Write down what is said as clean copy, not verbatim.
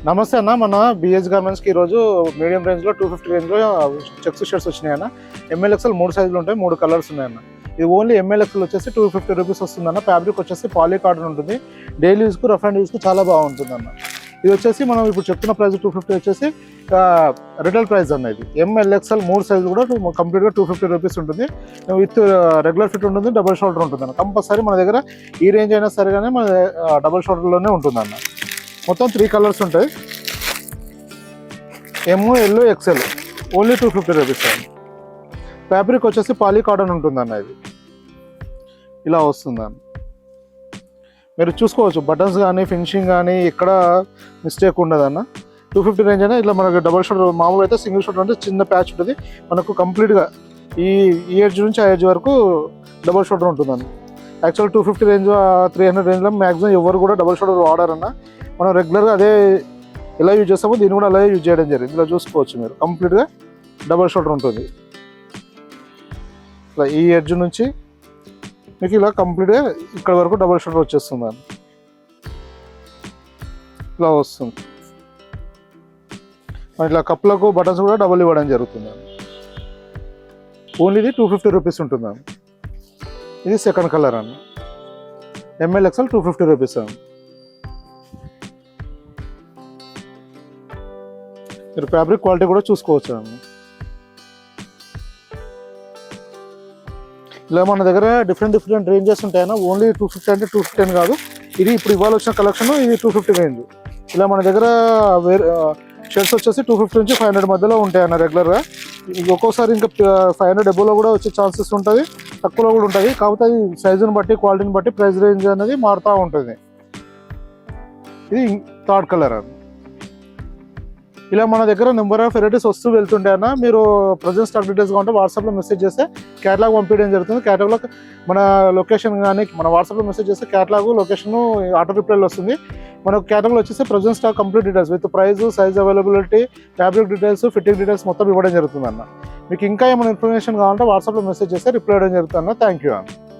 నమస్తే అన్న. మన బిఎస్ గార్మెంట్స్కి ఈరోజు మీడియం రేంజ్లో 250 రేంజ్లో చెక్స్ షర్ట్స్ వచ్చినాయి అన్న. ఎంఎల్ఎక్స్ఎల్ 3 సైజులు ఉంటాయి, 3 కలర్స్ ఉన్నాయన్న. ఇది ఓన్లీ ఎంఎల్ఎక్స్ఎల్ వచ్చేసి 250 రూపీస్ వస్తుందన్న. ఫ్యాబ్రిక్ వచ్చేసి పాలీ కాటన్ ఉంటుంది. డైలీ యూస్కు, రఫ్ అండ్ యూస్కు చాలా బాగుంటుంది అన్న. ఇది వచ్చేసి మనం ఇప్పుడు చెప్తున్న ప్రైస్ 250 వచ్చేసి రిటైల్ ప్రైస్ అన్న. ఇది ఎంఎల్ఎక్స్ఎల్ 3 సైజు కూడా కంప్లీట్గా 250 రూపీస్ ఉంటుంది. విత్ రెగ్యులర్ ఫిట్ ఉంటుంది, డబుల్ షోల్డర్ ఉంటుంది అన్న. కంపల్సరీ మన దగ్గర ఈ రేంజ్ అయినా సరే కానీ మన డబుల్ షోల్డర్లోనే ఉంటుంది అన్న. మొత్తం 3 కలర్స్ ఉంటాయి, ఎమ్, ఎల్, ఎక్సెల్. ఓన్లీ 250 రూపీస్ అండి. ఫ్యాబ్రిక్ వచ్చేసి పాలీ కాటన్ ఉంటుందన్న. ఇది ఇలా వస్తుందన్న. మీరు చూసుకోవచ్చు, బటన్స్ కానీ ఫినిషింగ్ కానీ ఎక్కడ మిస్టేక్ ఉండదన్న. 250 రేంజ్ అయినా ఇట్లా మనకు డబల్ షోల్డర్, మామూలుగా అయితే సింగిల్ షోల్డర్ అంటే చిన్న ప్యాచ్ ఉంటుంది. మనకు కంప్లీట్గా ఈ ఎడ్జ్ నుంచి ఆ ఎడ్జ్ వరకు డబల్ షోల్డర్ ఉంటుందన్న. యాక్చువల్ 250 రేంజ్ 300 రేంజ్లో మ్యాక్సిమం ఎవరు కూడా డబల్ షోల్డర్ వాడారన్న. మనం రెగ్యులర్గా అదే ఎలా యూజ్ చేస్తామో దీన్ని కూడా అలాగే యూజ్ చేయడం జరిగింది. ఇలా చూసుకోవచ్చు మీరు, కంప్లీట్గా డబల్ షోల్డర్ ఉంటుంది. ఇలా ఈ ఎడ్జ్ నుంచి మీకు ఇలా కంప్లీట్గా ఇక్కడ వరకు డబల్ షోల్డర్ వచ్చేస్తుంది అని ఇలా వస్తుంది. ఇట్లా కప్పులకు బటన్స్ కూడా డబల్ ఇవ్వడం జరుగుతుంది. ఓన్లీ ఇది 250 రూపీస్ ఉంటుందండి. ఇది సెకండ్ కలర్ అండి. ఎంఎల్ఎక్స్ఎల్ 250 రూపీస్ అండి. మీరు ఫ్యాబ్రిక్ క్వాలిటీ కూడా చూసుకోవచ్చు అండి. ఇలా మన దగ్గర డిఫరెంట్ రేంజెస్ ఉంటాయన్న. ఓన్లీ 250 అంటే 250 అని కాదు. ఇది ఇప్పుడు ఇవాళ వచ్చిన కలెక్షన్, ఇది 250 రేంజ్. ఇలా మన దగ్గర షర్ట్స్ వచ్చేసి 250 నుంచి 500 మధ్యలో ఉంటాయన్న రెగ్యులర్గా. ఒక్కోసారి ఇంకా 500 డబ్బులో కూడా వచ్చే ఛాన్సెస్ ఉంటుంది, తక్కువలో కూడా ఉంటుంది. కాకపోతే అది సైజుని బట్టి, క్వాలిటీని బట్టి ప్రైస్ రేంజ్ అనేది మారుతూ ఉంటుంది. ఇది థర్డ్ కలర్ అని. ఇలా మన దగ్గర నెంబర్ ఆఫ్ వెరైటీస్ వస్తూ వెళ్తుంటే అన్న. మీరు ప్రజెంట్ స్టాక్ డీటెయిల్స్ కావాలంటే వాట్సాప్లో మెసేజ్ చేస్తే క్యాటలాగ్ పంపించడం జరుగుతుంది. క్యాటలాగ్లో మన లొకేషన్ కానీ మన వాట్సాప్లో మెసేజ్ చేస్తే క్యాటలాగ్, లొకేషన్, ఆటో రిప్లైలో వస్తుంది. మనకు క్యాటలాగ్లో వచ్చేసి present stock complete details with price, size availability, fabric details, fitting details మొత్తం ఇవ్వడం జరుగుతుంది అన్న. మీకు ఇంకా ఏమైనా ఇన్ఫర్మేషన్ కావాలంటే వాట్సాప్లో మెసేజ్ చేస్తే రిప్లై ఇవ్వడం జరుగుతుంది అన్న. థ్యాంక్ యూ అన్న.